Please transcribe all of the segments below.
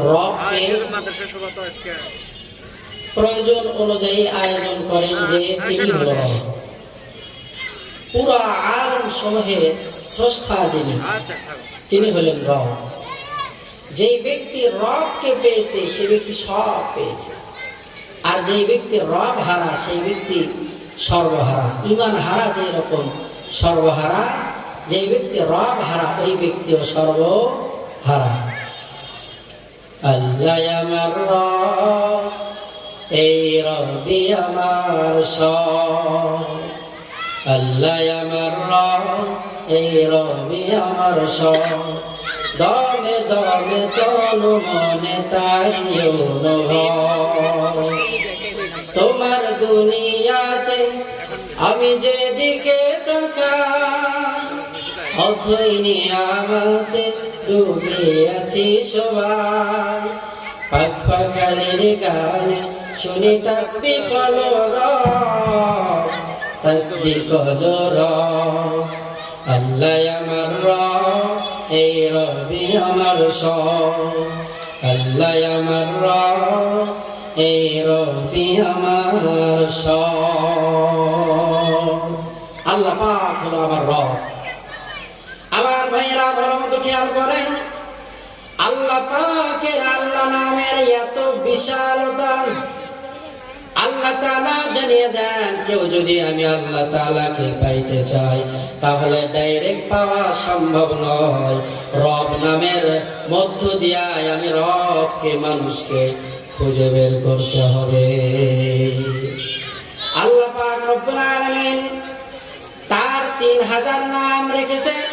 রবকে প্রয়োজন অনুযায়ী আয়োজন করেন যে তিনি হল রব। পুরা আলম সমূহের স্রষ্টা যিনি, তিনি হলেন রব। যে ব্যক্তি রবকে পেয়েছে সে ব্যক্তি সব পেয়েছে, আর যে ব্যক্তি রব হারা সেই ব্যক্তি সর্বহারা। ইমান হারা যে রকম সর্বহারা, যে ব্যক্তি রব হারা ওই ব্যক্তিও সর্বহারা। আল্লাহ আমার রব, এই রবি আমার সব। আল্লাহ আমার রব, এই রবি আমার সব। দমে দমে তনু মনে তাই অনুভব। তোমার দুনিয়াতে আমি যেদিকে তাকাই, অথই নিয়ামতে ডুবে আছি সবাই। পাখ পাখালির গানে শুনি তাসবিহ কলো রব, তাসবিহ কলো রব। আল্লাহ আমার রব, এই রবি আমার সব। আল্লাহ আমার রব, এই রবি আমার সব। আল্লাহ পাক হলো আমার রব। আমার ভাইয়েরা ভালো মতো খেয়াল করেন, আল্লাহ পাকের আল্লাহ নামের এত বিশালতা। আল্লাহ তাআলা জানিয়ে দেন, কেউ যদি আমি আল্লাহ তাআলাকে পাইতে চাই তাহলে ডাইরেক্ট পাওয়া সম্ভব নয়। রব নামের মধ্য দিয়ে আমি রবকে মানুষকে খুঁজে বের করতে হবে। আল্লাহ পাক রব্বুল আলামিন তার 3000 নাম রেখেছেন।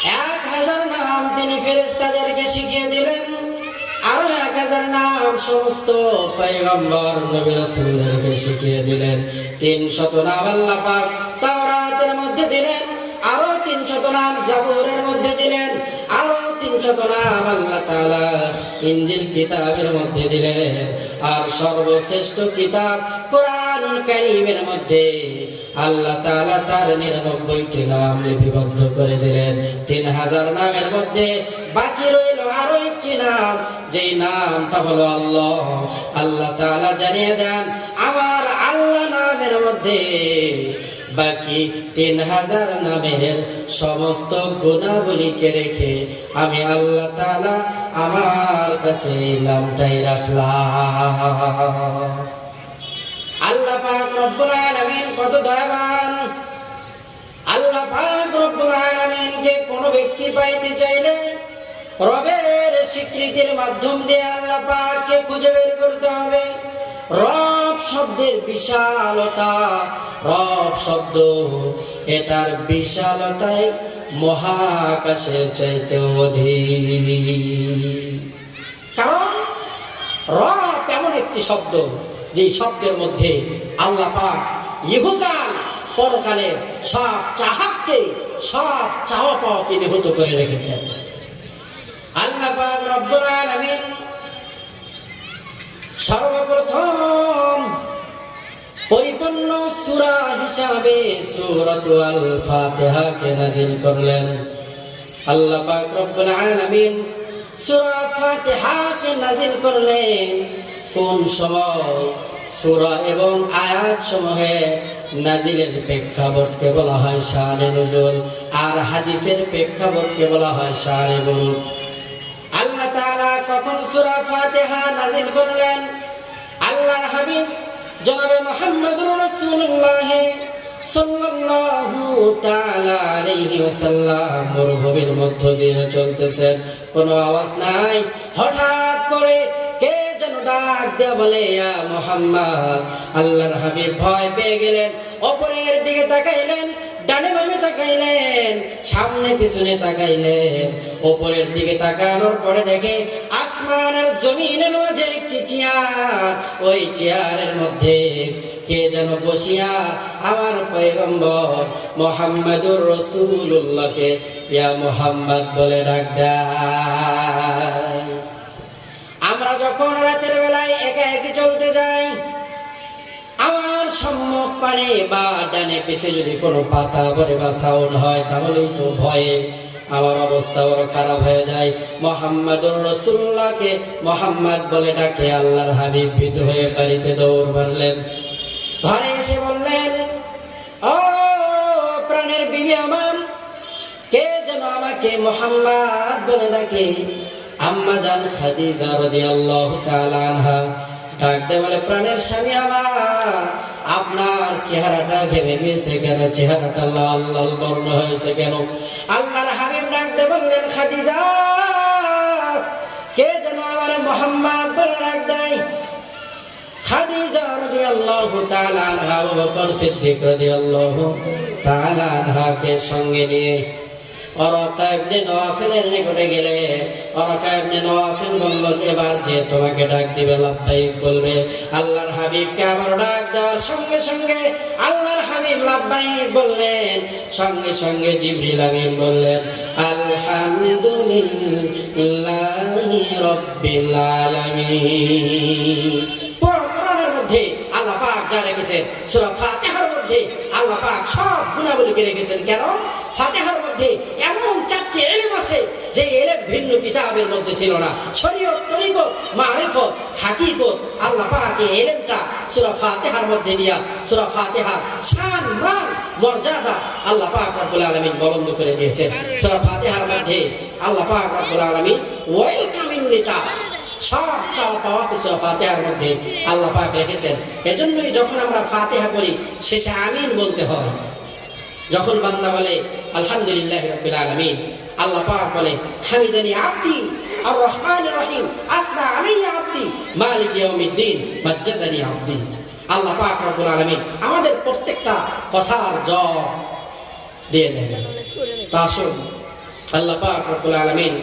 1000 নাম তিনি ফেরেশতাদেরকে শিখিয়ে দিলেন, আরো 1000 নাম সমস্ত পয়গম্বর নবী রাসূলদেরকে শিখিয়ে দিলেন। 300 নাম আল্লাহ পাক তাওরাতের মধ্যে দিলেন, আরো 300 নাম জাবুরের মধ্যে দিলেন, আরো 300 নাম আল্লাহ তাআলা ইনজিল কিতাবের মধ্যে দিলেন। আর সর্বশ্রেষ্ঠ কিতাব কোরআনুল কারীমের মধ্যে আল্লাহ তাআলা তার 99টি নাম লিপিবদ্ধ করে দিলেন। 3000 নামের মধ্যে বাকি রইল আরো একটি নাম, যেই নামটা হলো আল্লাহ। আল্লাহ তাআলা জানিয়ে দেন, আমার আল্লাহ নামের মধ্যে বাকি 3000 নামের সমস্ত গুণাবলীকে রেখে আমি আল্লাহ তাআলা আমার কাছে এই নামটাই রাখলাম। আল্লাহ পাক রব্বুল আলামিন কত দয়াবান। আল্লাহ পাক রব্বুল আলামিনকে কোনো ব্যক্তি পাইতে চাইলে রবের স্বীকৃতির মাধ্যম দিয়ে আল্লাহ পাককে খুঁজে বের করতে হবে। রব শব্দের বিশালতা, রব শব্দ এটার বিশালতায় মহাকাশের চাইতে অধিক। কারণ রব এমন একটি শব্দ যে শব্দের মধ্যে আল্লাহ পাক ইহকাল পরকালে সব চাহাতকে, সব চাওয়া পাওয়াকে নিহত করে রেখেছেন। আল্লাহ পাক রব্বুল আলামিন সর্বপ্রথম পরিপূর্ণ সূরা হিসাবে সূরাতুল ফাতিহাকে নাযিল করলেন। আল্লাহ পাক রব্বুল আলামিন সূরা ফাতিহাকে নাযিল করলেন কোন সময়? সূরা এবং আয়াত সমূহে নাজিলের প্রেক্ষাপটকে বলা হয় শানে নুজুল, আর হাদিসের প্রেক্ষাপটকে বলা হয় শানে বুরুদ। আল্লাহ তাআলা কখন সূরা ফাতিহা নাযিল করলেন? আল্লাহর হাবিব জনাবে মুহাম্মদুর রাসূলুল্লাহ সাল্লাল্লাহু তাআলা আলাইহি ওয়াসাল্লাম মরুভূমির মধ্য দিয়ে চলতেছেন, কোনো আওয়াজ নাই। হঠাৎ করে কে যেন ডাক দিয়ে বলে, ইয়া মুহাম্মদ। আল্লাহর হাবিব ভয় পেয়ে গেলেন, উপরের দিকে তাকাইলেন, ডানে বামে তাকাইলেন, সামনে পিছনে তাকাইলেন। উপরের দিকে তাকানোর পরে দেখে আসমান আর জমিনের মাঝে একটি চেয়ার, ওই চেয়ারের মধ্যে কে যেন বসিয়া আমার পয়গম্বর মুহাম্মদুর রাসূলুল্লাহকে ইয়া মুহাম্মদ বলে ডাক দেয়। আমরা যখন রাতের বেলায় একা একা চলতে যাই, আমার সম্মুখ কানে বা ডানে পিছে যদি কোনো পাতা পড়ে বা সাউন্ড হয় তাহলেই তো ভয়ে আমার অবস্থা বড় খারাপ হয়ে যায়। মুহাম্মাদুর রাসূলুল্লাহকে মুহাম্মদ বলে ডাকে আল্লাহর হাবিব ভীত হয়ে বাড়িতে দৌড় মারলেন। ঘরে এসে বললেন, ও প্রাণের বিবি আমার, কে যেন আমাকে মুহাম্মদ বলে ডাকে। আম্মা জান খাদিজা রাদিয়াল্লাহু তাআলা আনহা ডাক দিয়ে বলে, প্রাণের স্বামী আমার, আপনার চেহারাটা ঘেমে গেছে কেন? চেহারাটা লাল লাল বর্ণ হয়েছে কেন? আল্লাহর হাবিব ডাক দিয়ে বললেন, খাদিজা, কে যেন আমার মুহাম্মদ বলে ডাক দেয়। খাদিজা রাদিয়াল্লাহু তাআলা আনহা আবু বকর সিদ্দিক রাদিয়াল্লাহু তাআলা আনহাকে সঙ্গে নিয়ে ওরাকা ইবনে নওয়াফিলের নিকটে গেলে ওরাকা ইবনে নওয়াফিল বলল, এবার যে তোমাকে ডাক দিবে লাব্বাইক বলবে। আল্লাহর হাবিবকে আবার ডাক দেওয়ার সঙ্গে সঙ্গে আল্লাহর হাবিব লাব্বাইক বললেন। সঙ্গে সঙ্গে জিবরিল আমিন বললেন, আলহামদুলিল্লাহি রাব্বিল আলামিন। কোরআনের মধ্যে আল্লাহ পাক যা রেখেছেন, সূরা ফাতিহার মধ্যে আল্লাহ পাক সব গুণাবলীকে রেখেছেন। কেন? ফাতিহার মধ্যে এমন 4টি ইলম আছে যে ইলম ভিন্ন কিতাবের মধ্যে ছিল না। শরীয়ত, তরিকত, মারিফত, হাকিকত, আল্লাহ পাক এই ইলমটা সূরা ফাতিহার মধ্যে দিয়া সূরা ফাতিহার শান, মান, মর্যাদা আল্লাহ পাক রব্বুল আলামিন বলন্দ করে দিয়েছেন। সূরা ফাতিহার মধ্যে আল্লাহ পাক রব্বুল আলামিন ওয়েলকামিং লেটার, সব চাওয়া পাওয়া সূরা ফাতিহার মধ্যে আল্লাহ পাক রেখেছেন। এজন্যই যখন আমরা ফাতিহা পড়ি শেষে আমিন বলতে হয়। যখন বান্দা বলে আলহামদুলিল্লাহি রাব্বিল আলামিন, আল্লাহ পাক বলে হামিদানি আবদি আর রহমানির রহিম, আসনা আলাইয়া আবদি মালিক ইয়াউমিদ্দিন, মাজ্জাদানি আবদি। আল্লাহ পাক রব্বুল আলামিন আমাদের প্রত্যেকটা কথার জবাব দিয়ে দেন। তাসুন আল্লাহ পাক রব্বুল আলামিন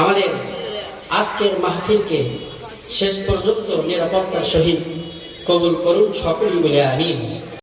আমাদের আজকের মাহফিলকে শেষ পর্যন্ত নিরাপত্তার সহিত কবুল করুন, সকলেই বলে আমিন।